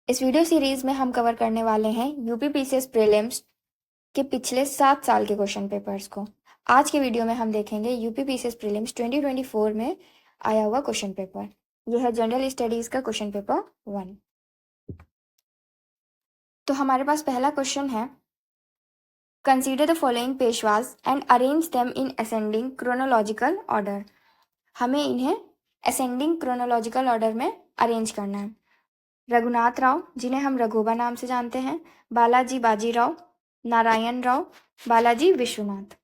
इस video series में हम कवर करने वाले हैं यूपीपीसीएस प्रीलिम्स के पिछले 7 साल के क्वेश्चन पेपर्स को। आज के वीडियो में हम देखेंगे यूपीपीसीएस प्रीलिम्स 2024 में आया हुआ क्वेश्चन पेपर। यह है जनरल स्टडीज का क्वेश्चन पेपर 1। तो हमारे पास पहला क्वेश्चन है, consider the following पेशवाज and arrange them in ascending chronological order. हमें इन्हें असेंडिंग क्रोनोलॉजिकल ऑर्डर में अरेंज करना है। रघुनाथ राव, जिन्हें हम रघुबा नाम से जानते हैं, बालाजी बाजीराव, नारायण राव, बालाजी विश्वनाथ।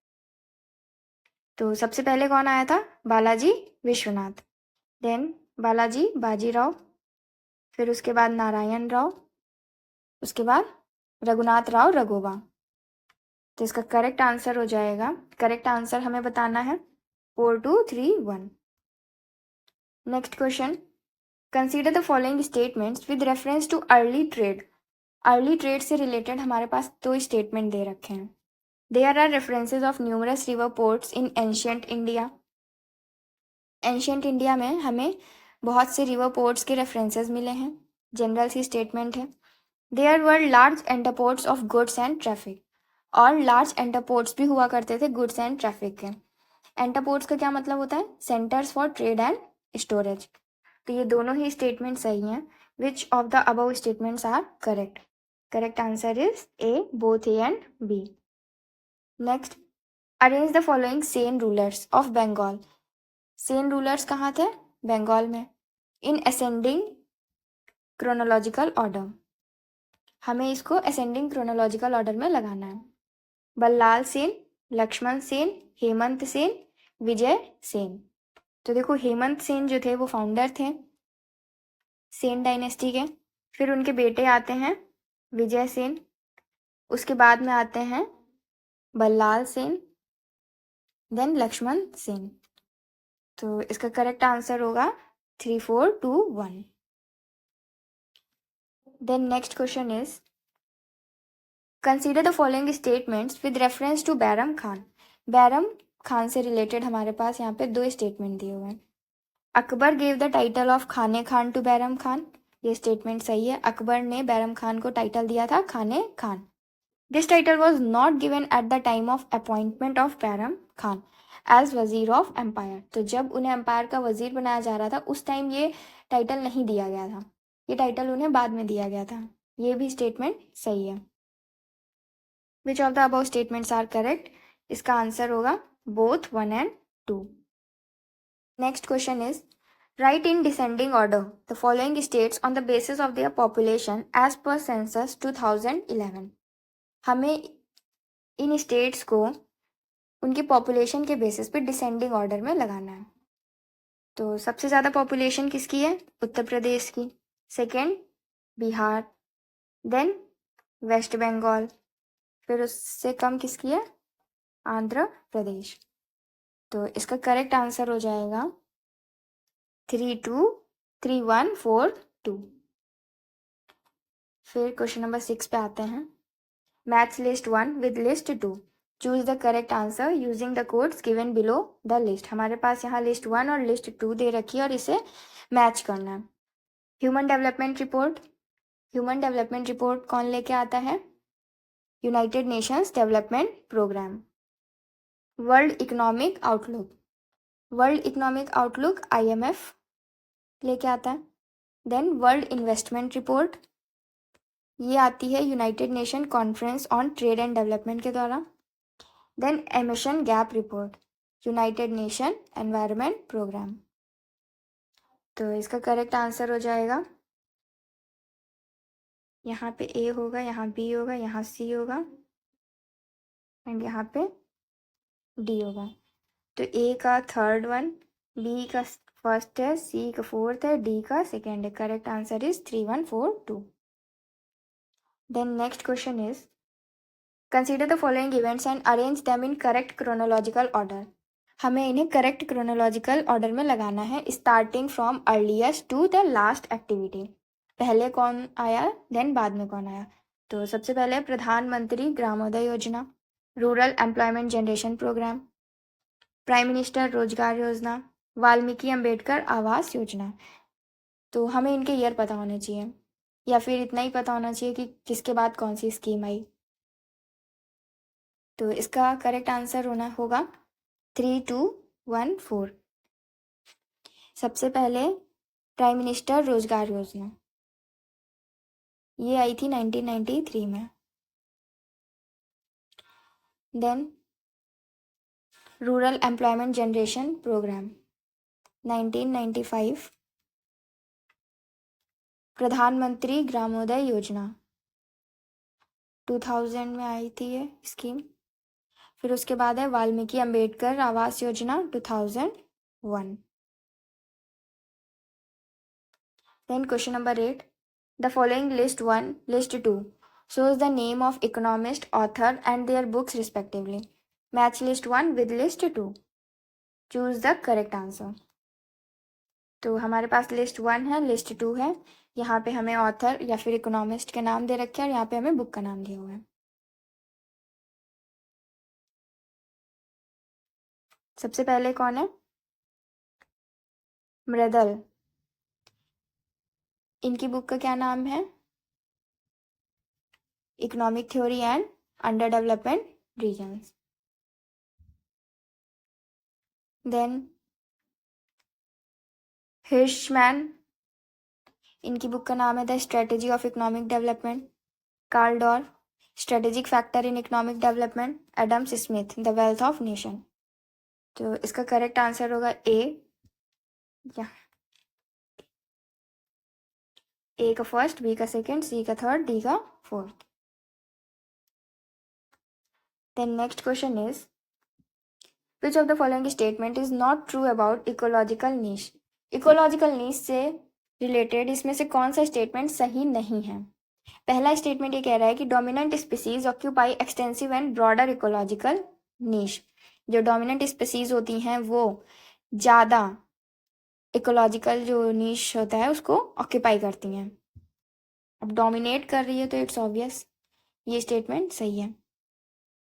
तो सबसे पहले कौन आया था? बालाजी विश्वनाथ, देन बालाजी बाजीराव, फिर उसके बाद नारायण राव, उसके बाद रघुनाथ राव रघुबा। तो इसका करेक्ट आंसर हो जाएगा, करेक्ट आंसर हमें बताना है 4 2 3 1। Next question, consider the following statements with reference to early trade. Early trade से रिलेटेड हमारे पास 2 स्टेटमेंट दे रखे हैं। There are references of numerous river ports in ancient India. Ancient India में हमें बहुत से रिवर पोर्ट्स के रेफरेंसेस मिले हैं। जनरल सी स्टेटमेंट है। There were large entrepots of goods and traffic. और लार्ज एंटरपोर्ट्स भी हुआ करते थे गुड्स एंड ट्रैफिक के। एंटरपोर्ट्स का क्या मतलब होता है? Centres for trade and storage. तो ये दोनों ही स्टेटमेंट सही हैं। Which of the above statements are correct? Correct answer is A, both A and B. Next, arrange the following Sen rulers of Bengal. Sen rulers कहाँ थे? बंगाल में। In ascending chronological order. हमें इसको असेंडिंग क्रोनोलॉजिकल ऑर्डर में लगाना है। बल्लाल सेन, लक्ष्मण सेन, हेमंत सेन, विजय सेन। तो देखो, हेमंत सेन जो थे वो फाउंडर थे सेन डायनेस्टी के। फिर उनके बेटे आते हैं विजय सेन, उसके बाद में आते हैं बल्लाल सेन, देन लक्ष्मण सेन। तो इसका करेक्ट आंसर होगा 3 4 2 1। Then next question is, consider the following statements with reference to Bairam Khan. Bairam Khan से रिलेटेड हमारे पास यहाँ पे 2 स्टेटमेंट दिए हुए हैं। Akbar gave the title of खाने खान टू बैरम खान। ये स्टेटमेंट सही है। अकबर ने बैरम खान को टाइटल दिया था खाने खान। This title was not given at the time of appointment of Bairam Khan as वजीर ऑफ एम्पायर। तो जब उन्हें एम्पायर का वजीर बनाया जा रहा था उस टाइम ये टाइटल नहीं दिया गया था, ये टाइटल उन्हें बाद में दिया गया था। ये भी स्टेटमेंट सही है। Which of the above statements are correct? इसका आंसर होगा both 1 and 2। Next question is, write in descending order the following states on the basis of their population as per census 2011। हमें इन स्टेट्स को उनकी population के basis पे descending order में लगाना है। तो सबसे ज़्यादा पॉपुलेशन किसकी है? उत्तर प्रदेश की। Second Bihar, then West Bengal, फिर उससे कम किसकी है? आंध्र प्रदेश। तो इसका करेक्ट आंसर हो जाएगा 3 2 3 1 4 2। फिर क्वेश्चन नंबर 6 पे आते हैं। Match list 1 with list 2, choose the correct answer using the codes given below the list. हमारे पास यहाँ लिस्ट 1 और लिस्ट 2 दे रखी है और इसे मैच करना है। Human Development Report, Human Development Report कौन लेके आता है? United Nations Development Programme. World Economic Outlook, World Economic Outlook IMF लेके आता है। देन वर्ल्ड इन्वेस्टमेंट रिपोर्ट, ये आती है United Nation Conference on Trade and Development के द्वारा। Then Emission Gap Report, United Nation Environment Programme. तो इसका करेक्ट आंसर हो जाएगा, यहाँ पे A होगा, यहाँ B होगा, यहाँ C होगा एंड यहाँ पे D होगा। तो A का थर्ड वन, B का फर्स्ट है, C का फोर्थ है, D का सेकेंड है। Correct answer is 3 1 4 2। Then next question is, consider the following events and arrange them in correct chronological order. हमें इन्हें करेक्ट क्रोनोलॉजिकल ऑर्डर में लगाना है, starting from earliest to the last activity. पहले कौन आया, देन बाद में कौन आया। तो सबसे पहले Pradhan Mantri Gramodaya Yojana, rural employment generation programme, prime minister Rozgar Yojana, Valmiki Ambedkar Awas Yojana. तो हमें इनके ईयर पता होने चाहिए। या फिर इतना ही पता होना चाहिए कि किसके बाद कौन सी स्कीम आई। तो इसका करेक्ट आंसर होगा 3214। सबसे पहले प्राइम मिनिस्टर रोजगार योजना, ये आई थी 1993 में। Then rural employment generation programme 1995। Pradhan Mantri Gramodaya योजना 2000 में आई थी ये स्कीम। फिर उसके बाद है Valmiki Ambedkar Awas Yojana 2001। Then question number 8. The following list 1, list 2 shows the name of economist, author and their books respectively. Match list 1 with list 2. Choose the correct answer. तो हमारे पास लिस्ट 1 है, लिस्ट 2 है। यहाँ पे हमें ऑथर या फिर इकोनॉमिस्ट के नाम दे रखे हैं और यहाँ पे हमें बुक का नाम दिया हुआ है। सबसे पहले कौन है? मृदल। इनकी बुक का क्या नाम है? Economic theory and under development regions. Then Hirschman, इनकी बुक का नाम है the strategy of economic development. Karl Dor, strategic factor in economic development. Adam Smith, the wealth of nation. तो इसका करेक्ट आंसर होगा ए, या ए का first, B का सेकंड, सी का थर्ड, डी का fourth. Then next question is which of the following statement is not true about ecological niche. Ecological नीश से related इसमें से कौन सा स्टेटमेंट सही नहीं है? पहला स्टेटमेंट ये कह रहा है कि dominant species occupy extensive and broader ecological niche. जो डोमिनेंट स्पीसीज होती हैं वो ज़्यादा इकोलॉजिकल जो नीश होता है उसको ऑक्यूपाई करती हैं। अब डोमिनेट कर रही है तो इट्स ऑब्वियस ये स्टेटमेंट सही है।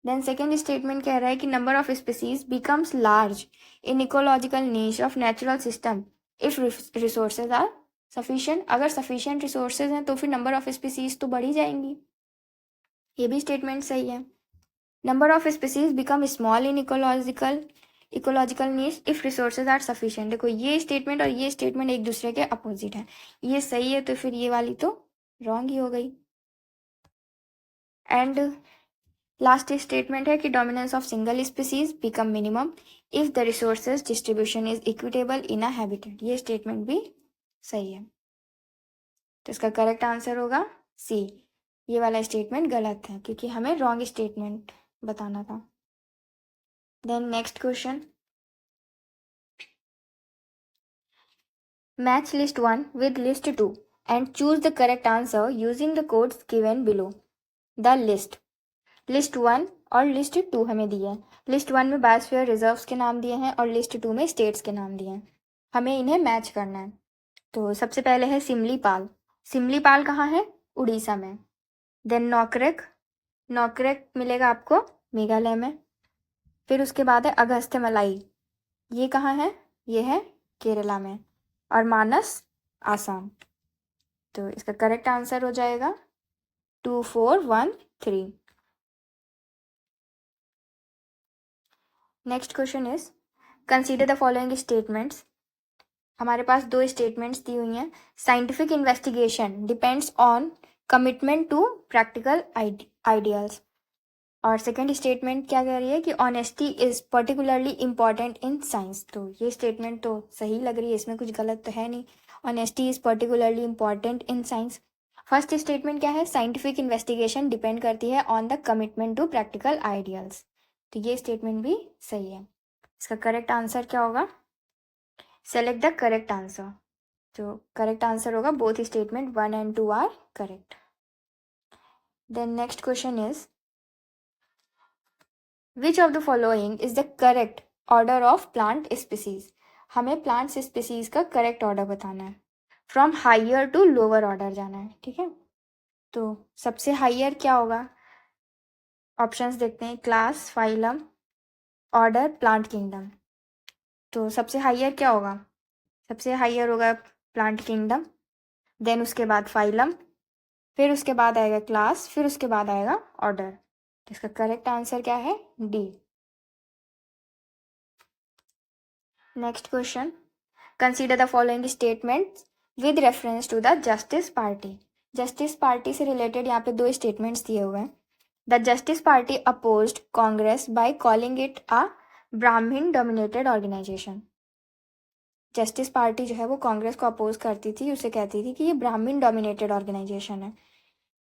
देन सेकेंड स्टेटमेंट कह रहा है कि number of species becomes large in ecological niche of natural system if resources are sufficient. अगर सफिशिएंट रिसोर्सेज हैं तो फिर नंबर ऑफ स्पीसीज तो बढ़ ही जाएंगी। ये भी स्टेटमेंट सही है। Number of species become small in ecological niche if resources are sufficient. देखो ये स्टेटमेंट और ये स्टेटमेंट एक दूसरे के अपोजिट है। ये सही है तो फिर ये वाली तो रॉन्ग ही हो गई। एंड लास्ट स्टेटमेंट है कि dominance of single species become minimum if the resources distribution is equitable in a habitat. ये स्टेटमेंट भी सही है। तो इसका करेक्ट आंसर होगा सी। ये वाला स्टेटमेंट गलत है क्योंकि हमें रॉन्ग स्टेटमेंट बताना था। Then next question, match list 1 with list 2 and choose the correct answer using the codes given below. The list 1 और लिस्ट 2 हमें दिए हैं। लिस्ट 1 में बायोस्फीयर रिजर्व्स के नाम दिए हैं और लिस्ट 2 में स्टेट्स के नाम दिए हैं। हमें इन्हें मैच करना है। तो सबसे पहले है सिमलीपाल। सिमलीपाल कहाँ है? उड़ीसा में। देन नौकरेक, नौकरेक मिलेगा आपको मेघालय में। फिर उसके बाद है अगस्त्यमलाई, ये कहाँ है? ये है केरला में। और मानस आसाम। तो इसका करेक्ट आंसर हो जाएगा 2413। Next question is consider the following statements. हमारे पास दो स्टेटमेंट्स दी हुई हैं। Scientific investigation depends on commitment to practical ideals. और सेकेंड स्टेटमेंट क्या कह रही है कि honesty is particularly important in science. तो ये स्टेटमेंट तो सही लग रही है, इसमें कुछ गलत तो है नहीं। Honesty is particularly important in science. First statement क्या है? साइंटिफिक इन्वेस्टिगेशन डिपेंड करती है on the commitment to practical ideals. तो ये स्टेटमेंट भी सही है। इसका करेक्ट आंसर क्या होगा? Select the correct answer. तो करेक्ट आंसर होगा both statement 1 and 2 are correct. Then next question is which of the following is the correct order of plant species. हमें प्लांट स्पीसीज का करेक्ट ऑर्डर बताना है। From higher to lower order जाना है, ठीक है। तो सबसे हायर क्या होगा? ऑप्शंस देखते हैं। Class, phylum, order, plant kingdom. तो सबसे हायर क्या होगा? सबसे हायर होगा प्लांट किंगडम। देन उसके बाद फाइलम, फिर उसके बाद आएगा क्लास, फिर उसके बाद आएगा ऑर्डर। तो इसका करेक्ट आंसर क्या है? D. Next question, consider the following statements with reference to the Justice Party. Justice Party से रिलेटेड यहाँ पे दो स्टेटमेंट्स दिए हुए हैं। The Justice Party opposed Congress by calling it a Brahmin dominated organisation. Justice party जो है वो कांग्रेस को अपोज करती थी, उसे कहती थी कि ये ब्राह्मण डोमिनेटेड ऑर्गेनाइजेशन है।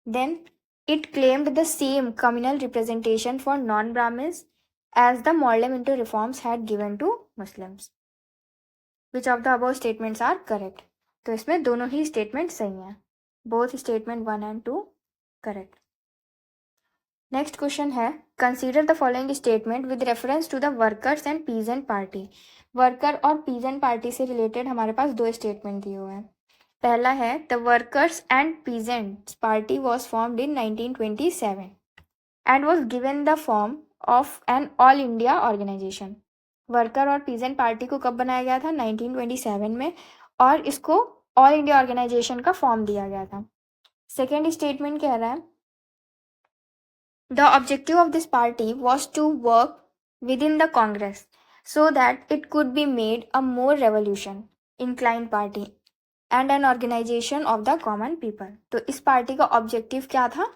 Then it claimed the same communal representation for non Brahmins as the Morley Minto reforms had given to Muslims. Which of the above statements are correct? तो इसमें दोनों ही स्टेटमेंट सही हैं, both statement 1 and 2 correct. Next question है, consider the following statement with reference to the workers and peasant party. Worker और peasant party से related हमारे पास दो स्टेटमेंट दिए हुए हैं। पहला है, the workers and peasants party was formed in 1927 and was given the form of an All India organisation. Worker और पीजेंट पार्टी को कब बनाया गया था? 1927 में, और इसको ऑल इंडिया ऑर्गेनाइजेशन का फॉर्म दिया गया था। सेकेंड स्टेटमेंट कह रहा है, the objective of this party was to work within the Congress so that it could be made a more revolution inclined party and an organisation of the common people. तो इस पार्टी का objective क्या था?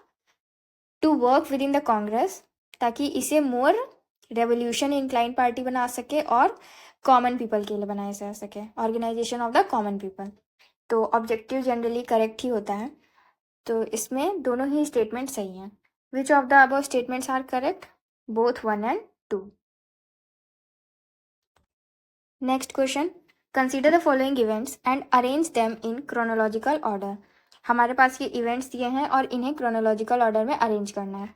To work within the Congress, ताकि इसे मोर revolution inclined party बना सके और कॉमन पीपल के लिए बनाया जा सके, organisation of the common people. तो ऑब्जेक्टिव जनरली करेक्ट ही होता है, तो इसमें दोनों ही स्टेटमेंट सही हैं। Which of the above statements are correct? Both 1 and 2। Next question, consider the following events and arrange them in chronological order. हमारे पास ये इवेंट्स दिए हैं और इन्हें क्रोनोलॉजिकल ऑर्डर में अरेंज करना है।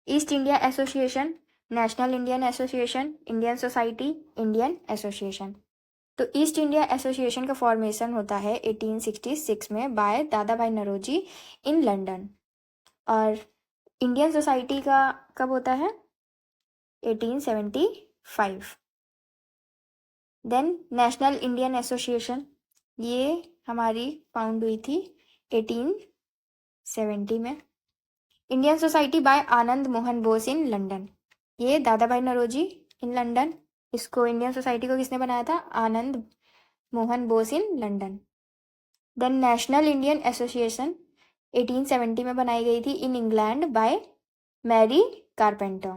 East India association, national Indian association, Indian society, Indian association. तो ईस्ट इंडिया एसोसिएशन का फॉर्मेशन होता है 1866 में बाय दादा भाई नरोजी इन लंदन, और इंडियन सोसाइटी का कब होता है? 1875। देन नेशनल इंडियन एसोसिएशन, ये हमारी फाउंड हुई थी 1870 में। Indian society by Anand Mohan Bose in London, ये Dadabhai Naoroji in London, इसको इंडियन सोसाइटी को किसने बनाया था? Anand Mohan Bose in London. Then national Indian association 1870 में बनाई गई थी in England by Mary Carpenter.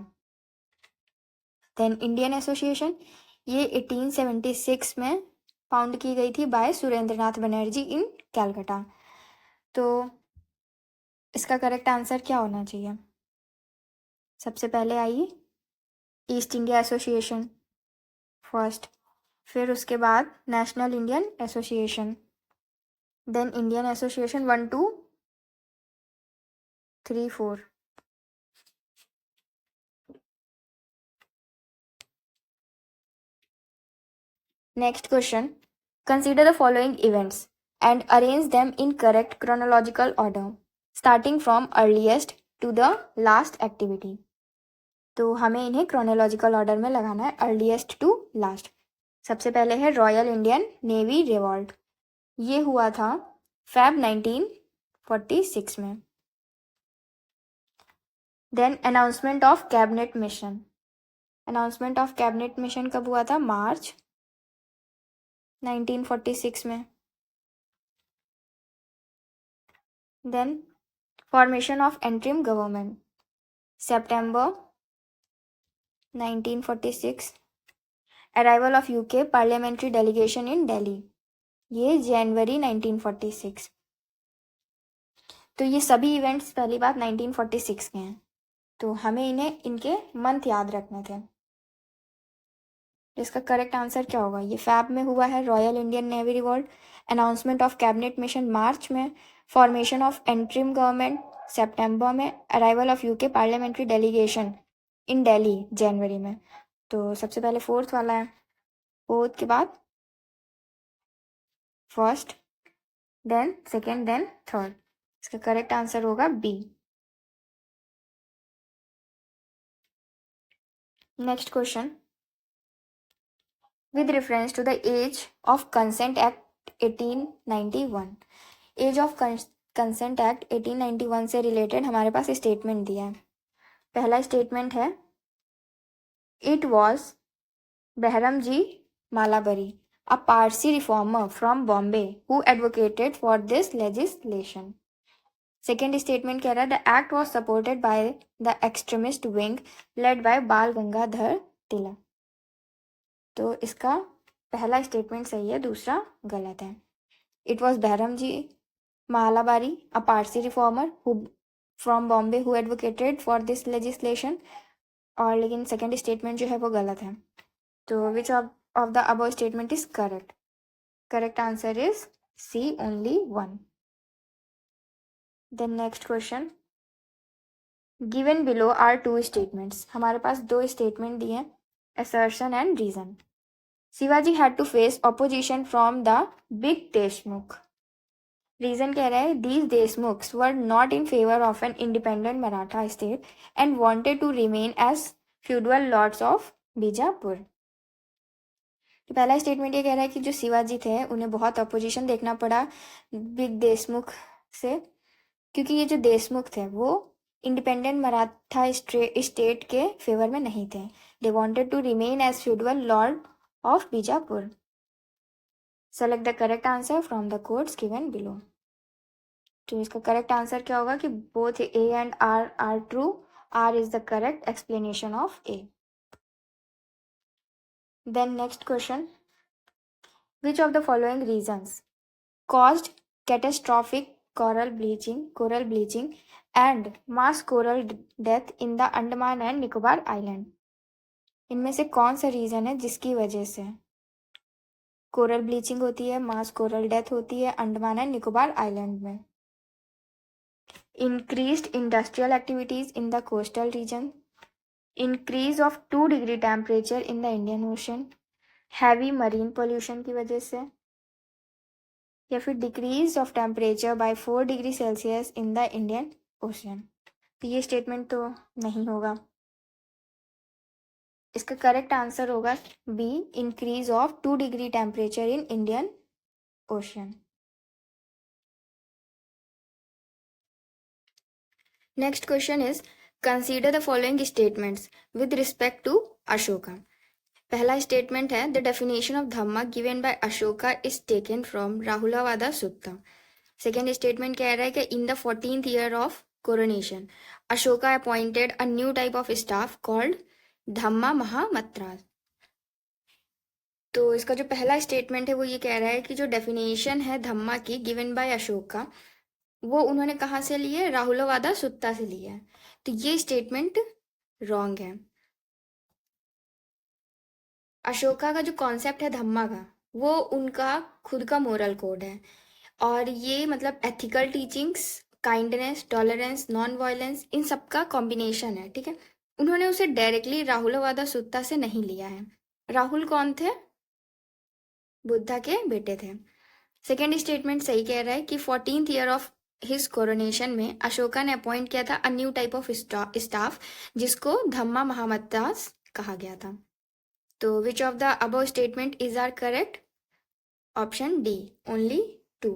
Then Indian association, ये 1876 में फाउंड की गई थी बाय सुरेंद्रनाथ बनर्जी इन कैलकाटा। तो इसका करेक्ट आंसर क्या होना चाहिए? सबसे पहले आई ईस्ट इंडिया एसोसिएशन फर्स्ट, फिर उसके बाद national Indian association, then Indian association 1 2 3 4। Next question, consider the following events and arrange them in correct chronological order starting from earliest to the last activity. तो हमें इन्हें क्रोनोलॉजिकल ऑर्डर में लगाना है, earliest to last. सबसे पहले है royal Indian navy revolt, ये हुआ था Feb 1946 में। Then announcement of cabinet mission, announcement of cabinet mission कब हुआ था? मार्च 1946 में। Then formation of interim government, सितंबर 1946। Arrival of UK parliamentary delegation in Delhi, ये जनवरी 1946। तो ये सभी इवेंट्स पहली बात 1946 के हैं, तो हमें इन्हें इनके मंथ याद रखने थे। इसका करेक्ट आंसर क्या होगा? ये फैब में हुआ है royal Indian navy revolt, announcement of cabinet mission मार्च में, फॉर्मेशन ऑफ एंट्रीम गवर्नमेंट सितंबर में, arrival of UK parliamentary delegation in Delhi जनवरी में। तो सबसे पहले फोर्थ वाला है, फोर्थ के बाद first, then second, then third. इसका करेक्ट आंसर होगा B. Next question, with reference to the Age of Consent Act 1891. Age of consent act 1891 से रिलेटेड हमारे पास स्टेटमेंट दिया है। पहला स्टेटमेंट है, it was behramji malabari, a Parsi reformer from Bombay who advocated for this legislation. Second statement कह रहा है, the act was supported by the extremist wing led by बाल गंगाधर तिलक। तो इसका पहला स्टेटमेंट सही है, दूसरा गलत है। It was behramji malabari, a Parsi reformer who from Bombay who advocated for this legislation, और लेकिन सेकेंड स्टेटमेंट जो है वो गलत है। तो विच of the above statement is correct? Correct answer is C, only one. The next question, given below are two statements. हमारे पास दो स्टेटमेंट दिए हैं, assertion and reason. Shivaji had to face opposition from the big Deshmukh. Reason कह रहा है, these Deshmukhs were not in favor of an independent Maratha state and wanted to remain as feudal lords of Bijapur. तो पहला statement ये कह रहा है कि जो शिवाजी थे उन्हें बहुत अपोजिशन देखना पड़ा बिग देशमुख से, क्योंकि ये जो देशमुख थे वो इंडिपेंडेंट मराठा स्टेट के फेवर में नहीं थे। They wanted to remain as feudal lord of Bijapur. Select the correct answer from the codes given below. तो इसका करेक्ट आंसर क्या होगा कि both A and R are true. R is the correct explanation of A. Then next question, which of the following reasons caused catastrophic coral bleaching and mass coral death in the Andaman and Nicobar Island? इनमें से कौन सा reason है जिसकी वजह से coral bleaching होती है, मास कोरल डेथ होती है अंडमान एंड निकोबार आइलैंड में? Increased industrial activities in the coastal region, increase of 2 degree temperature in the Indian Ocean, heavy marine pollution की वजह से, या फिर decrease of temperature by 4 degree Celsius in the Indian Ocean. तो ये स्टेटमेंट तो नहीं होगा। इसका करेक्ट आंसर होगा B, increase of 2 degree temperature in Indian Ocean. Next question is, consider the following statements with respect to Ashoka. पहला statement है, the definition of Dhamma given by Ashoka is taken from Rahulovada Sutta. Second statement कह रहा है कि in the 14th year of coronation Ashoka appointed a new type of staff called Dhamma Mahamatra. तो इसका जो पहला स्टेटमेंट है वो ये कह रहा है कि जो डेफिनेशन है धम्मा की गिवन बाय अशोका वो उन्होंने कहाँ से ली है? राहुलवादा सुत्ता से ली है। तो ये स्टेटमेंट रॉन्ग है। अशोका का जो कॉन्सेप्ट है धम्मा का वो उनका खुद का मोरल कोड है, और ये मतलब ethical teachings, kindness, tolerance, non violence, इन सब का कॉम्बिनेशन है। ठीक है, उन्होंने उसे डायरेक्टली राहुलवादा सुत्ता से नहीं लिया है। राहुल कौन थे? बुद्धा के बेटे थे। सेकेंड स्टेटमेंट सही कह रहा है कि 14th year of his coronation में अशोका ने अपॉइंट किया था a new type of staff जिसको धम्मा महामत्तास कहा गया था। तो which of the above statement is are correct? Option D, only 2।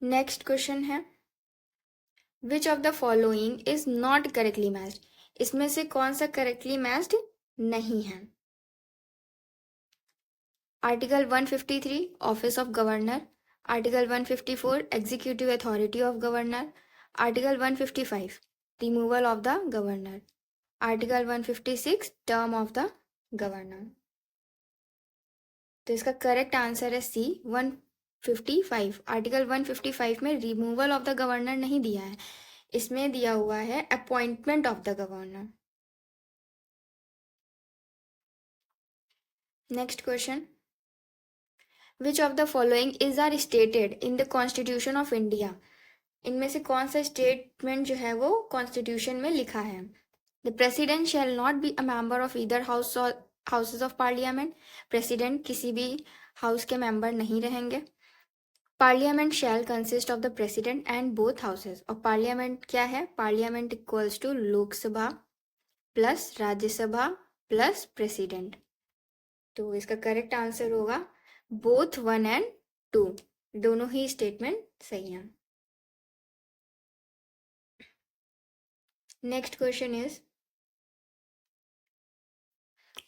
Next question है, which of the following is not correctly matched. इसमें से कौन सा करेक्टली मैच्ड नहीं है? Article 153 office of governor, article 154 executive authority of governor, article 155 removal of the governor, article 156 term of the governor. तो इसका correct answer है सी, 155। Article 155 में रिमूवल ऑफ द गवर्नर नहीं दिया है, इसमें दिया हुआ है appointment of the governor. Next question, which of the following is are stated in the constitution of India. इनमें से कौन सा स्टेटमेंट जो है वो कॉन्स्टिट्यूशन में लिखा है? The president shall not be a member of either houses of parliament. President किसी भी हाउस के मेंबर नहीं रहेंगे। Parliament shall consist of the president and both houses. और पार्लियामेंट क्या है? Parliament equals to Lok Sabha plus Rajya Sabha plus president. तो इसका करेक्ट आंसर होगा बोथ 1 and 2। दोनों ही स्टेटमेंट सही हैं। Next question is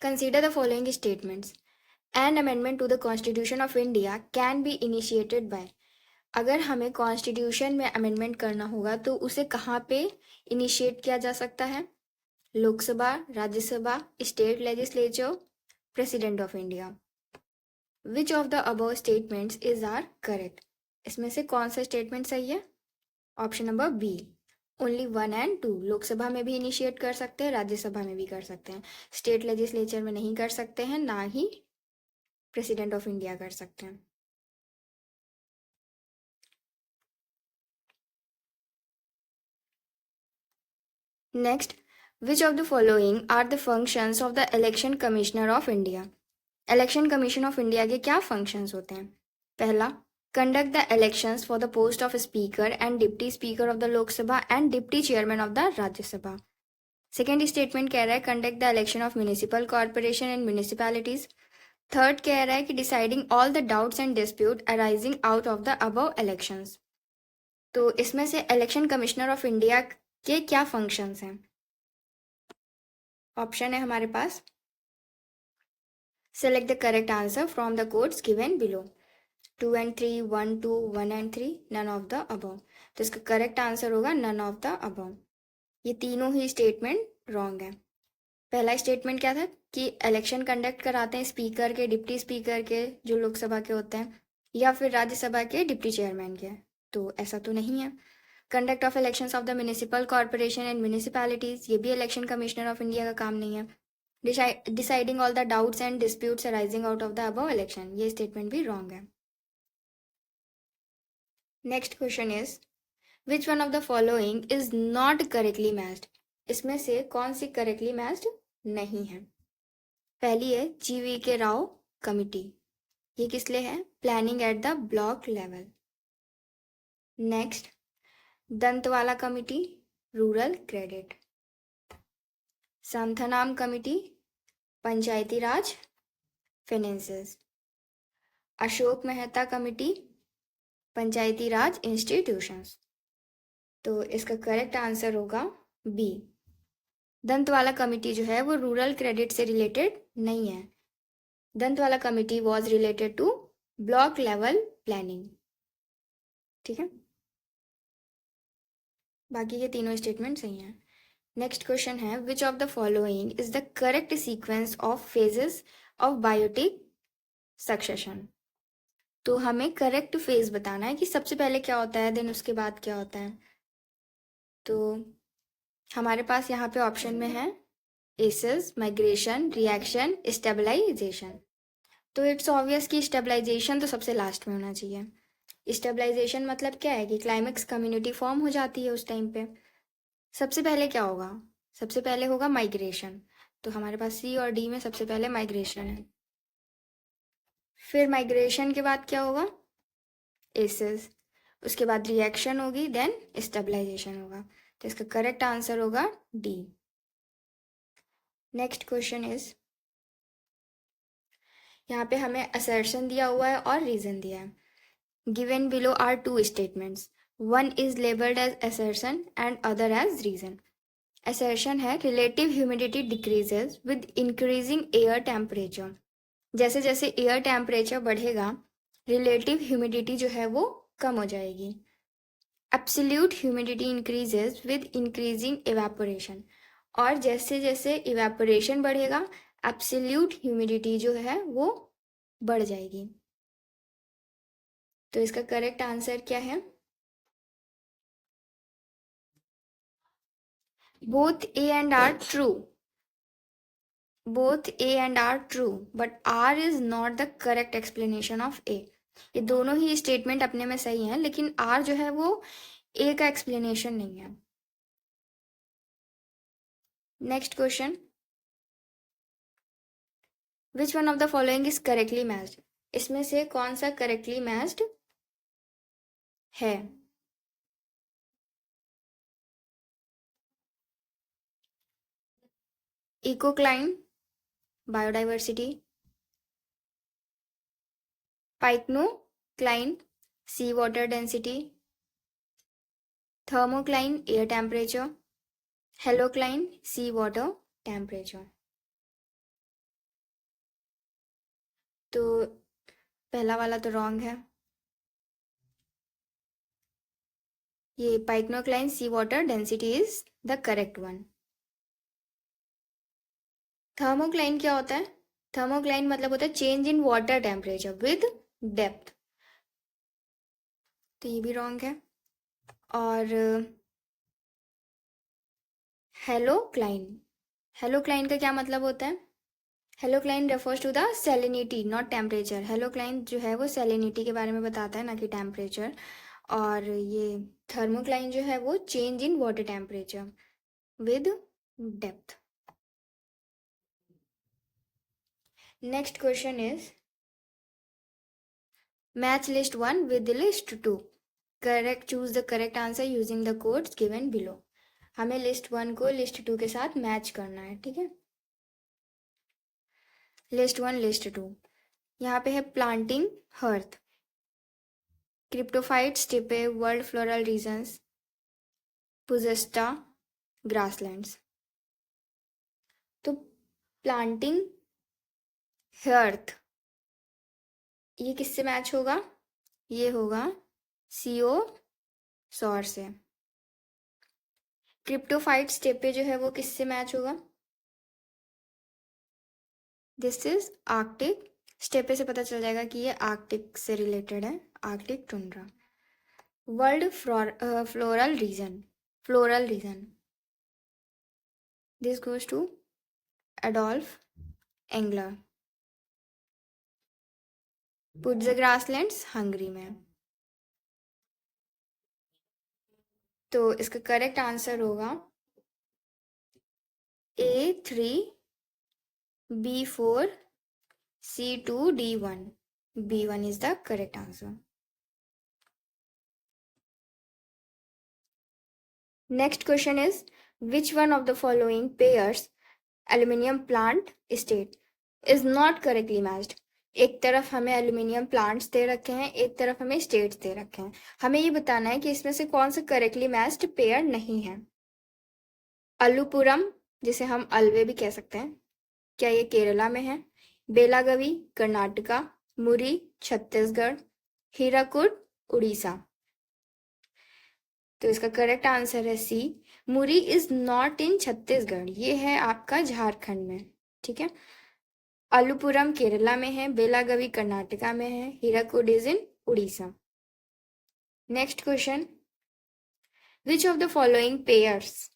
consider the following statements. An amendment to the constitution of India can be initiated by. अगर हमें कॉन्स्टिट्यूशन में अमेंडमेंट करना होगा तो उसे कहाँ पे इनिशिएट किया जा सकता है? Lok Sabha, Rajya Sabha, state legislature, president of India. Which of the above statements is are correct? इसमें से कौन सा स्टेटमेंट सही है? Option number B, only 1 and 2। Lok Sabha में भी इनिशिएट कर सकते हैं, राज्यसभा में भी कर सकते हैं, स्टेट लेजिस्लेचर में नहीं कर सकते हैं, ना ही प्रेसिडेंट ऑफ इंडिया कर सकते हैं। Next, which of the following are the functions of the election commissioner of India? Election commission of India के क्या फंक्शंस होते हैं? पहला, conduct the elections for the post of speaker and deputy speaker of the Lok Sabha and deputy chairman of the Rajya Sabha. Second statement कह रहा है conduct the election of municipal corporation and municipalities. Third कह रहा है कि deciding all the doubts and dispute arising out of the above elections. तो इसमें से इलेक्शन कमिश्नर ऑफ इंडिया के क्या फंक्शंस हैं? ऑप्शन है हमारे पास, select the correct answer from the codes given below. 2 and 3, 1, 2, 1 and 3, none of the above। तो इसका करेक्ट आंसर होगा none of the above। ये तीनों ही स्टेटमेंट रॉन्ग है। पहला स्टेटमेंट क्या था कि इलेक्शन कंडक्ट कराते हैं स्पीकर के, डिप्टी स्पीकर के जो लोकसभा के होते हैं, या फिर राज्यसभा के डिप्टी चेयरमैन के। तो ऐसा तो नहीं है। Conduct of elections of the municipal corporation and municipalities, ये भी इलेक्शन कमिश्नर ऑफ इंडिया का काम नहीं है। Deciding all the doubts and disputes arising out of the above election, ये स्टेटमेंट भी रॉन्ग है। Next question is which one of the following is not correctly matched? इसमें से कौन सी करेक्टली मैच्ड नहीं है? पहली है जीवी के राव कमिटी, ये किस लिए है? Planning at the block level. Next, Dantwala committee, rural credit. Santhanam committee, Panchayati Raj finances. Ashok Mehta committee, Panchayati Raj institutions. तो इसका करेक्ट आंसर होगा बी। दंतवाला कमिटी जो है वो रूरल क्रेडिट से रिलेटेड नहीं है। Dantwala committee was related to block level planning. ठीक है, बाकी के तीनों स्टेटमेंट सही हैं। नेक्स्ट क्वेश्चन है which of the following is the correct sequence of phases of biotic succession? तो हमें करेक्ट फेज बताना है कि सबसे पहले क्या होता है, देन उसके बाद क्या होता है। तो हमारे पास यहाँ पे ऑप्शन में है एसेस, माइग्रेशन, रिएक्शन, स्टेबलाइजेशन। तो इट्स ऑब्वियस कि स्टेबलाइजेशन तो सबसे लास्ट में होना चाहिए। स्टेबलाइजेशन मतलब क्या है कि क्लाइमेक्स कम्युनिटी फॉर्म हो जाती है उस टाइम पे। सबसे पहले क्या होगा? सबसे पहले होगा माइग्रेशन। तो हमारे पास सी और डी में सबसे पहले माइग्रेशन है। फिर माइग्रेशन के बाद क्या होगा? एसेस। उसके बाद रिएक्शन होगी, देन स्टेबलाइजेशन होगा। तो इसका करेक्ट आंसर होगा डी। नेक्स्ट क्वेश्चन इज, यहाँ पे हमें असर्शन दिया हुआ है और रीजन दिया है। Given below are two statements, one is labelled as assertion and other as reason. Assertion है relative humidity decreases with increasing air temperature. जैसे जैसे एयर टेम्परेचर बढ़ेगा रिलेटिव ह्यूमिडिटी जो है वो कम हो जाएगी। Absolute humidity increases with increasing evaporation. और जैसे जैसे इवेपोरेशन बढ़ेगा एब्सोल्यूट ह्यूमिडिटी जो है वो बढ़ जाएगी। तो इसका करेक्ट आंसर क्या है? Both A and R true. Both A and R true but R is not the correct explanation of A. ये दोनों ही स्टेटमेंट अपने में सही हैं, लेकिन आर जो है वो ए का एक्सप्लेनेशन नहीं है। Next question, which one of the following is correctly matched? इसमें से कौन सा करेक्टली मैच्ड है? Ecocline, biodiversity, pycnocline, sea water density, thermocline air temperature, halocline sea water temperature. तो पहला वाला तो रॉन्ग है, ये pycnocline sea water density is the correct one. Thermocline क्या होता है? थर्मोक्लाइन मतलब होता है change in water temperature with depth, तो ये भी रॉन्ग है। और हेलोक्लाइन, हेलोक्लाइन का क्या मतलब होता है? Halocline refers to the salinity not temperature. Halocline जो है वो सैलिनिटी के बारे में बताता है, ना कि टेम्परेचर। और ये थर्मोक्लाइन जो है वो change in water temperature with depth. Next question is match list 1 with the list 2. Correct, choose the correct answer using the codes given below. हमें लिस्ट 1 को लिस्ट 2 के साथ मैच करना है, ठीक है। लिस्ट 1 लिस्ट 2, यहाँ पे है planting hearth, cryptophyte steppe world floral regions, Puszta grasslands. तो प्लांटिंग हर्थ ये किससे मैच होगा? ये होगा सीओ सौर से। क्रिप्टोफाइट स्टेपे जो है वो किससे मैच होगा? दिस इज आर्कटिक स्टेपे से पता चल जाएगा कि ये आर्कटिक से रिलेटेड है, Arctic tundra. World floral region this goes to Adolf Engler. पुट्ज़ ग्रासलैंड्स हंगरी में। तो इसका करेक्ट आंसर होगा A3 B4 C2 D1। B1 is the correct answer. Next question is, which one of the following pairs aluminium plant state is not correctly matched? एक तरफ हमें aluminium plants they रखे हैं, एक तरफ हमें स्टेट्स दे रखे हैं। हमें ये बताना है कि इसमें से कौन सा करेक्टली मैच्ड पेयर नहीं है। अलुपुरम, जिसे हम अलवे भी कह सकते हैं, क्या ये केरला में है? बेलागवी कर्नाटका, मुरी छत्तीसगढ़, हीराकुड उड़ीसा। तो इसका करेक्ट आंसर है सी, मुरी इज नॉट इन छत्तीसगढ़, ये है आपका झारखंड में, ठीक है। अलुपुरम केरला में है, बेलागवी कर्नाटका में है, Hirakud is in Orissa. Next question, which of the following pairs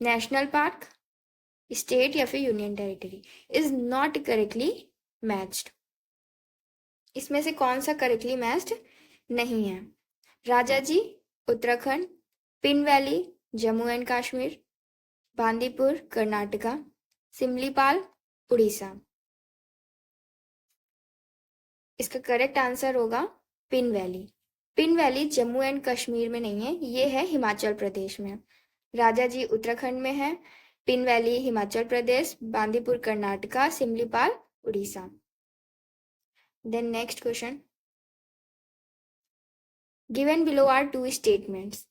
national park, state या फिर union territory is not correctly matched? इसमें से कौन सा करेक्टली मैच्ड नहीं है? Rajaji Uttarakhand, Pin Valley Jammu and Kashmir, Bandipur Karnataka, Similipal Orissa. इसका करेक्ट आंसर होगा Pin Valley. Pin Valley Jammu and Kashmir में नहीं है, ये है हिमाचल प्रदेश में। राजाजी उत्तराखंड में है, Pin Valley Himachal Pradesh, Bandipur Karnataka, Similipal Orissa. Then next question, given below are two statements,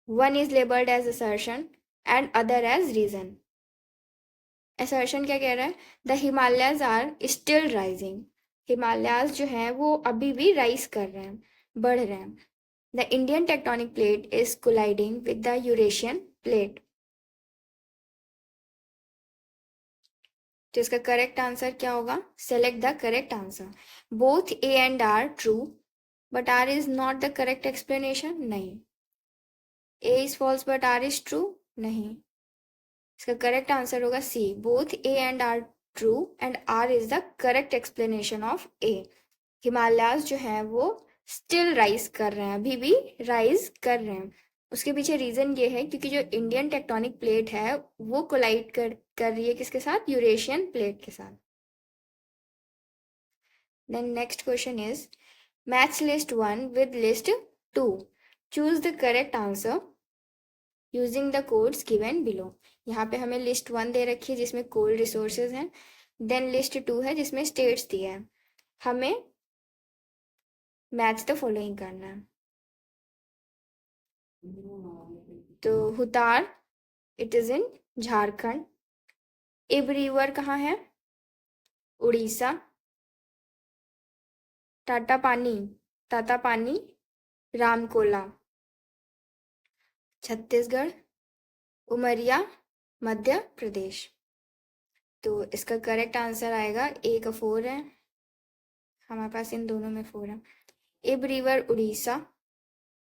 one is labelled as assertion and other as reason. Assertion क्या कह रहा है? The Himalayas are still rising, Himalayas जो हैं वो अभी भी राइज कर रहे हैं, बढ़ रहे हैं। The Indian tectonic plate is colliding with the Eurasian plate. तो इसका करेक्ट आंसर क्या होगा? Select the correct answer. Both A and R true, but R is not the correct explanation, नहीं। A is false but R is true, नहीं। इसका correct answer होगा C, both A and R true and R is the correct explanation of A. Himalayas जो है वो still rise कर रहे हैं, अभी भी राइज कर रहे हैं। उसके पीछे रीजन ये है क्योंकि जो इंडियन टेक्टोनिक प्लेट है वो कोलाइड कर रही है किसके साथ? यूरेशियन प्लेट के साथ। Then next question is match list 1 with list 2, choose the correct answer using the codes given below. यहाँ पे हमें लिस्ट 1 दे रखी है जिसमें कोल रिसोर्सेज हैं, देन लिस्ट 2 है जिसमें स्टेट्स दिए हैं। हमें मैच द फॉलोइंग करना है। तो हुतार, इट इज इन झारखंड। इब रिवर कहाँ है? उड़ीसा। टाटा पानी रामकोला छत्तीसगढ़। उमरिया मध्य प्रदेश। तो इसका करेक्ट आंसर आएगा, ए का 4 है, हमारे पास इन दोनों में 4 है। Ib river Orissa,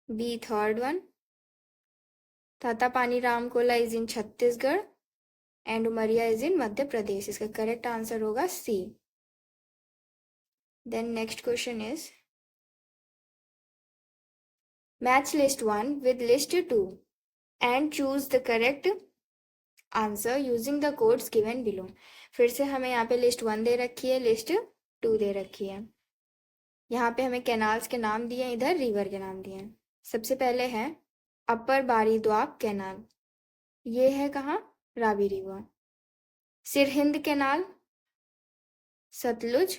B third one. Tatapani Ramkola is in Chhattisgarh and Umaria is in Madhya Pradesh. इसका करेक्ट आंसर होगा C. Then next question is match list 1 with list 2 and choose the correct answer using the codes given below। फिर से हमें यहाँ पे list 1 दे रखी है, लिस्ट 2 दे रखी है। यहाँ पे हमें कैनाल्स के नाम दिए हैं, इधर रिवर के नाम दिए हैं। सबसे पहले है अपर बारीद्वाब कैनाल, ये है कहाँ? Ravi river. Sirhind canal Sutlej.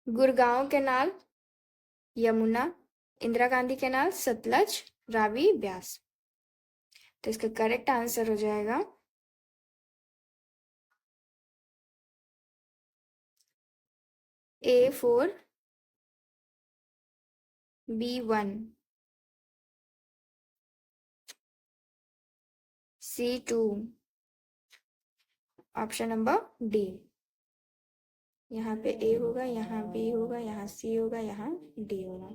Gurgaon canal Yamuna. Indira Gandhi canal Sutlej Ravi Beas. तो इसका करेक्ट आंसर हो जाएगा A4 B1 C2 option number D. यहाँ पे ए होगा, यहाँ बी होगा, यहाँ सी होगा, यहाँ डी होगा।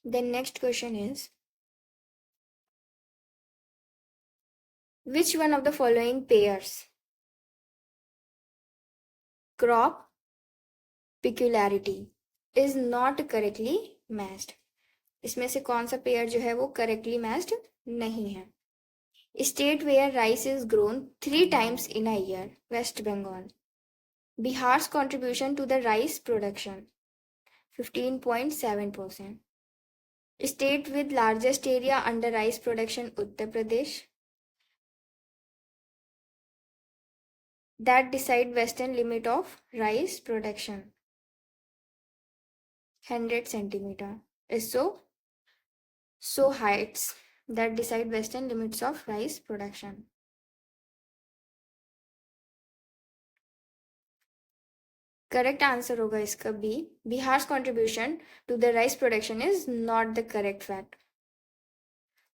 Then next question is which one of the following pairs crop peculiarity is not correctly matched. इसमें से कौन सा पेयर जो है वो करेक्टली मैच्ड नहीं है? State where rice is grown 3 times in a year, waste Bengal. Bihar's contribution to the rice production 15.7%। State with largest area under rice production Uttar Pradesh। That decide western limit of rice production 100 centimeter is so heights that decide western limits of rice production। Correct answer होगा इसका B. Bihar's contribution to the rice production is not the correct fact।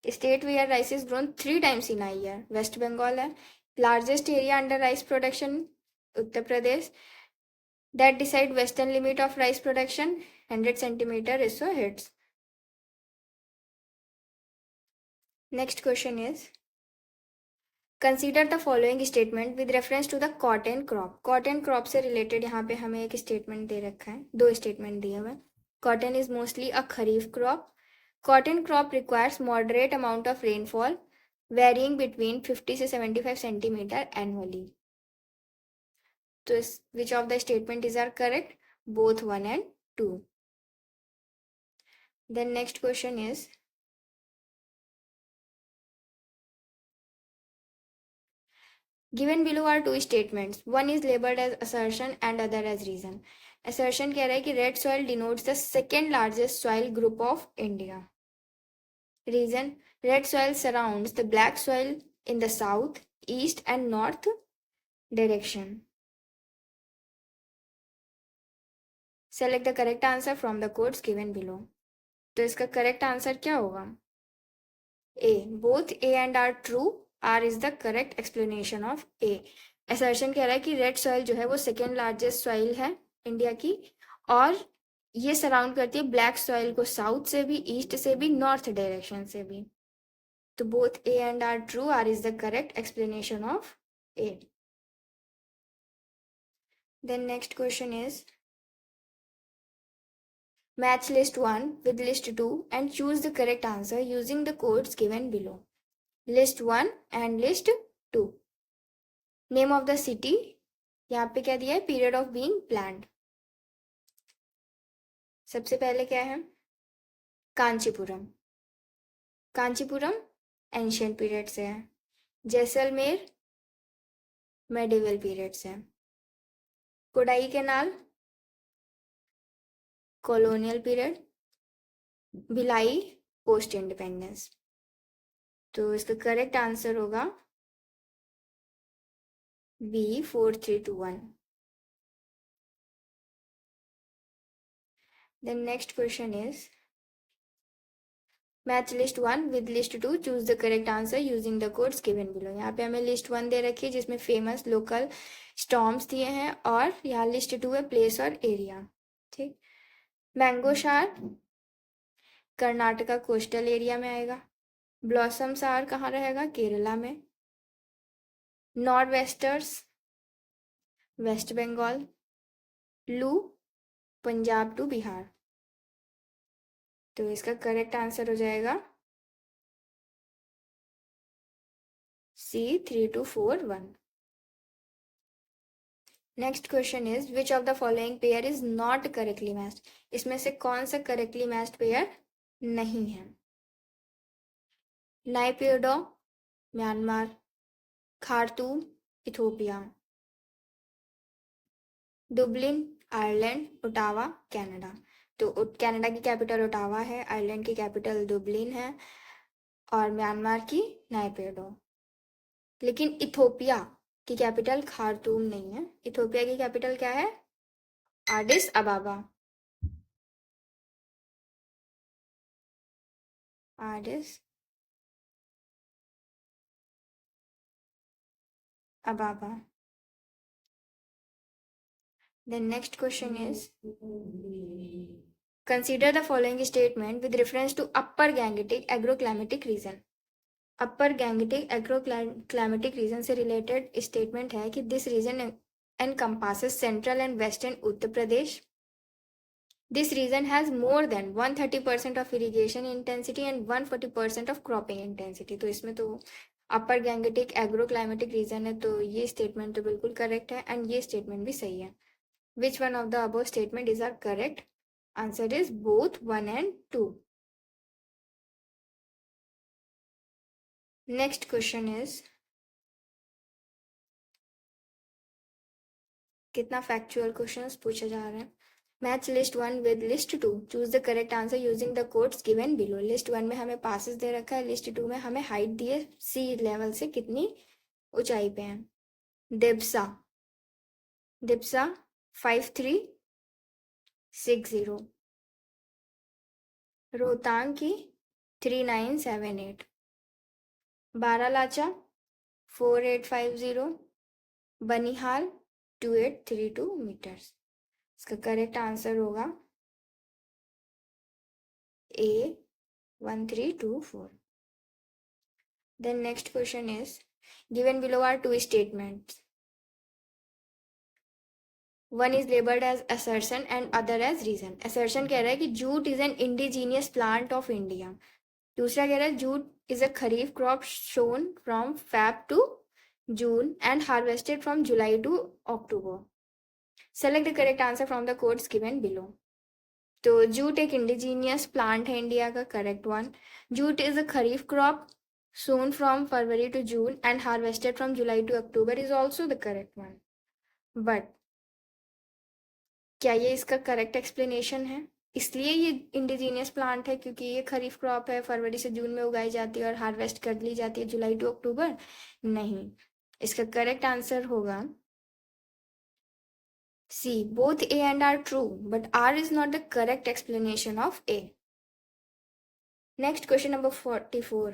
State where rice is grown 3 times in a year, waste Bengal है। Largest area under rice production Uttar Pradesh. That decide western limit of rice production 100 centimeter is so hits। Next question is consider the following statement with reference to the cotton crop. Cotton crop से related यहाँ पे हमें एक statement दे रखा है, 2 statement दिए हुए। Cotton is mostly a kharif crop. Cotton crop requires moderate amount of rainfall varying between 50 से 75 सेंटीमीटर एनुअली। तो which of the statement is are correct? Both 1 and 2। Then next question is given below are 2 statements, one is labeled as assertion and other as reason। assertion कह रहा है कि red soil denotes the second largest soil group of India। reason, red soil surrounds the black soil in the south, east and north direction। select the correct answer from the codes given below। तो इसका correct answer क्या होगा? A, both A and R true, R is the correct explanation of A। assertion कह रहा है कि red soil जो है वो सेकेंड लार्जेस्ट सॉइल है इंडिया की, और ये सराउंड करती है ब्लैक सॉइल को साउथ से भी, ईस्ट से भी, नॉर्थ डायरेक्शन से भी। तो both A and R true, R is the correct explanation of A. Then next question is match list 1 with list 2 and choose the correct answer using the codes given below। List 1 and list 2। Name of the city, यहाँ पे क्या दिया है? Period of being planned. सबसे पहले क्या है? Kanchipuram. Kanchipuram ancient period से है। जैसलमेर मेडिवल पीरियड से है। Kodai canal colonial period, Bhilai post independence. तो इसका करेक्ट आंसर होगा B 4321। The next question is match list one with list two, choose the correct answer using the codes given below. यहाँ पे हमें लिस्ट वन दे रखी है जिसमें फेमस लोकल स्टॉर्म्स दिए हैं, और यहाँ लिस्ट टू है प्लेस और एरिया। ठीक, मैंगो शार कर्नाटका कोस्टल एरिया में आएगा। ब्लॉसम शार कहाँ रहेगा? केरला में। North western West Bengal. लू पंजाब टू बिहार। तो इसका करेक्ट आंसर हो जाएगा C3241। Next question is which of the following pair is not correctly matched. इसमें से कौन सा करेक्टली मैच्ड पेयर नहीं है? Naypyidaw Myanmar, Khartoum Ethiopia, Dublin Ireland, Ottawa Canada. तो कनाडा की कैपिटल ओटावा है, आयरलैंड की कैपिटल दुबलिन है, और म्यांमार की नाइपिडो। लेकिन इथोपिया की कैपिटल खार्तूम नहीं है। इथोपिया की कैपिटल क्या है? Addis Ababa. Addis Ababa. The next question is consider the following statement with reference to Upper Gangetic Agroclimatic Region. Upper Gangetic agroclimatic region से रिलेटेड स्टेटमेंट है कि this region encompasses central and western Uttar Pradesh. This region has more than 130% of irrigation intensity and 140% of cropping intensity. तो इसमें तो अपर Gangetic agroclimatic reason है, तो ये statement तो बिल्कुल करेक्ट है, एंड ये स्टेटमेंट भी सही है। Which one of the above statement is our correct? Answer is both 1 and 2. Next question is कितना फैक्चुअल क्वेश्चंस पूछे जा रहे हैं। Match list one with list two, choose the correct answer using the codes given below. List one में हमें passes दे रखा है, list to में हमें हाइट दिए सी लेवल से कितनी ऊंचाई पे है। दिप्सा दिप्सा 5360, रोहतांग की 3978, बारालाचा 4850, बनिहाल 2832 मीटर्स। इसका करेक्ट आंसर होगा A 1324। Then next question is given below are two statements. One is labeled as assertion and other as reason. Assertion कह रहा है कि jute is an indigenous plant of India. दूसरा कह रहा है jute is a kharif crop sown from Feb to June and harvested from July to October. Select the correct answer from the codes given below. तो jute एक indigenous plant है India का, correct one. Jute is a kharif crop sown from February to June and harvested from July to October is also the correct one. But क्या ये इसका correct explanation है? इसलिए ये इंडिजीनियस प्लांट है क्योंकि ये खरीफ क्रॉप है, फरवरी से जून में उगाई जाती है और हार्वेस्ट कर ली जाती है जुलाई टू अक्टूबर? नहीं, इसका करेक्ट आंसर होगा C. Both A and R true, but R is not the correct explanation of A. Next question number 44.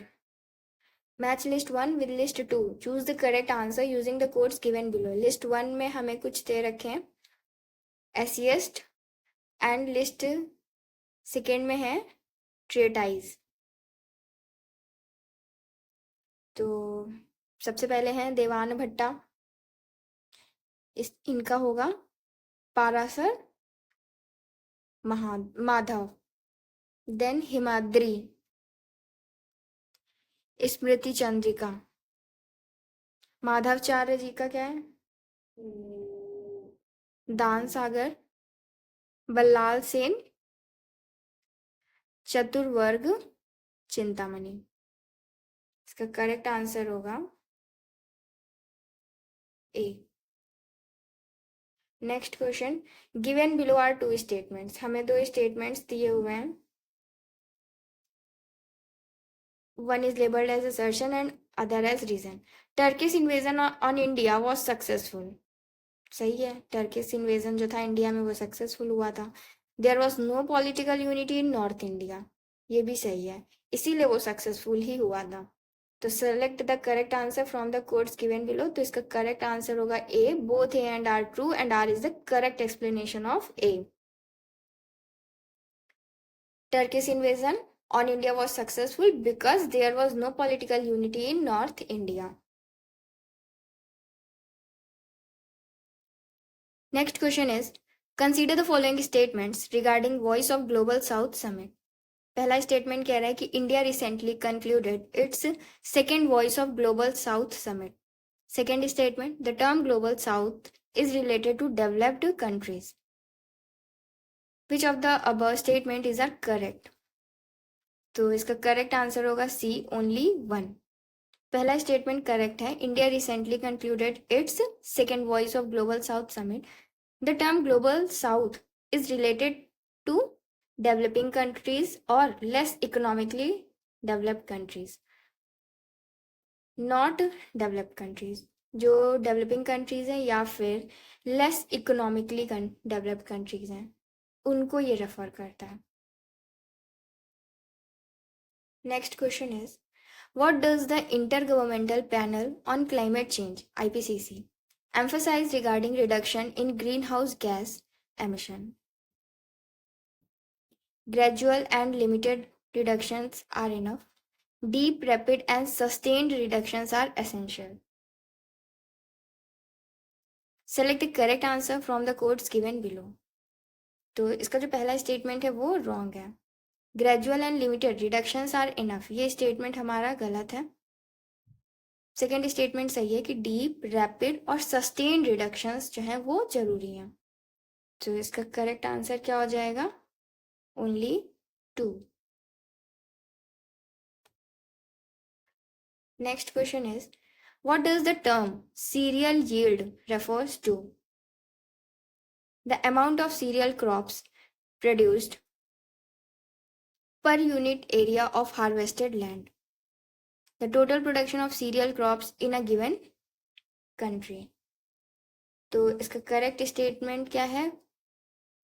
Match list 1 with list 2. Choose the correct answer using the codes given below. List 1 में हमें कुछ दे रखे हैं एसिएस्ट, and list second में है ट्रेटाइज। तो सबसे पहले हैं देवान भट्टा, इनका होगा पारासर माधव। देन हिमाद्री, स्मृति चंद्रिका। माधवचार्य जी का क्या है? दान सागर, बल्लाल सेन, चतुर्वर्ग चिंतामणि। इसका करेक्ट आंसर होगा A. Next question, given below are two statements, हमें दो स्टेटमेंट्स दिए हुए हैं. One is labeled as assertion and other as reason. Turkish invasion on India was successful. सही है, टर्किश इन्वेजन जो था इंडिया में वो सक्सेसफुल हुआ था. There was no political unity in north India, ये भी सही है, इसीलिए वो सक्सेसफुल ही हुआ था. तो select the correct answer from the codes given below. तो इसका करेक्ट आंसर होगा A. Both A and R true and R is the correct explanation of A. Turkish invasion on India was successful because there was no political unity in North India. Next question is, consider the following statements regarding Voice of Global South Summit. पहला statement कह रहा है कि India recently concluded its second voice of global south summit. Second statement, the term global south is related to developed countries. Which of the above statement is are correct. तो इसका correct answer होगा C, only one. पहला statement correct है, India recently concluded its second voice of global south summit. The term global south is related to developing countries और less economically developed countries, not developed countries. जो developing countries हैं या फिर less economically developed countries हैं उनको ये refer करता है. Next question is, what does the Intergovernmental Panel on Climate Change IPCC emphasize regarding reduction in greenhouse gas emission? Gradual and limited reductions are enough. Deep, rapid and sustained reductions are essential. Select the correct answer from the codes given below. तो इसका जो पहला statement है वो wrong है. Gradual and limited reductions are enough, ये statement हमारा गलत है. सेकेंड स्टेटमेंट सही है कि डीप, रैपिड और सस्टेन रिडक्शंस जो हैं वो जरूरी हैं. तो इसका करेक्ट आंसर क्या हो जाएगा, only 2. Next question is, what does the term cereal yield refers to? The amount of cereal crops produced per unit area of harvested land. The total production of cereal crops in a given country. तो इसका correct statement क्या है,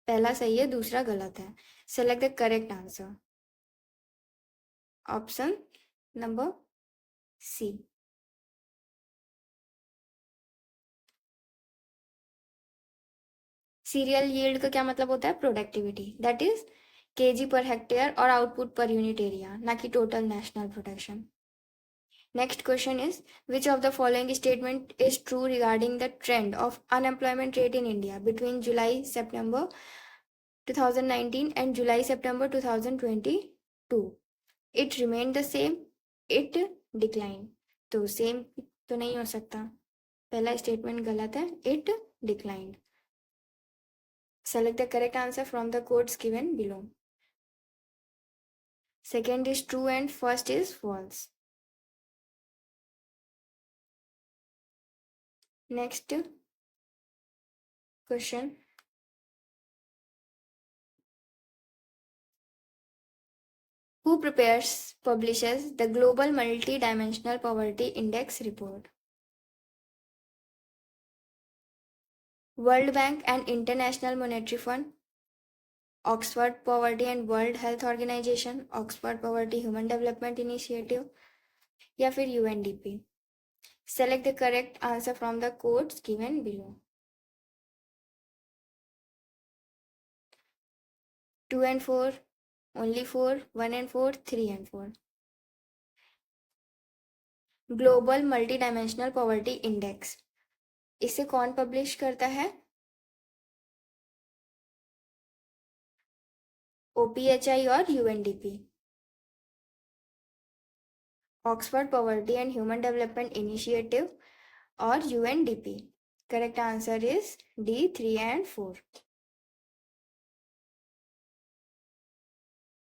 पहला सही है दूसरा गलत है. Select the correct answer, option number C. Cereal yield का क्या मतलब होता है, productivity, that is KG per hectare और आउटपुट पर यूनिट एरिया, ना कि total national production. Next question is, which of the following statement is true regarding the trend of unemployment rate in India between July September 2019 and July September 2022? It remained the same, it declined. तो same तो नहीं हो सकता, पहला statement गलत है, it declined. Select the correct answer from the codes given below. Second is true and first is false. Next question. Who publishes the Global Multidimensional Poverty Index report? World Bank and International Monetary Fund, Oxford Poverty and World Health Organization, Oxford Poverty Human Development Initiative या फिर UNDP. Select the correct answer from the codes given below. 2 and 4, only 4, 1 and 4, 3 and 4. Global multidimensional poverty index, इसे कौन publish करता है, OPHI और UNDP. Oxford poverty and human development initiative और UNDP. Correct answer is D, 3 and 4.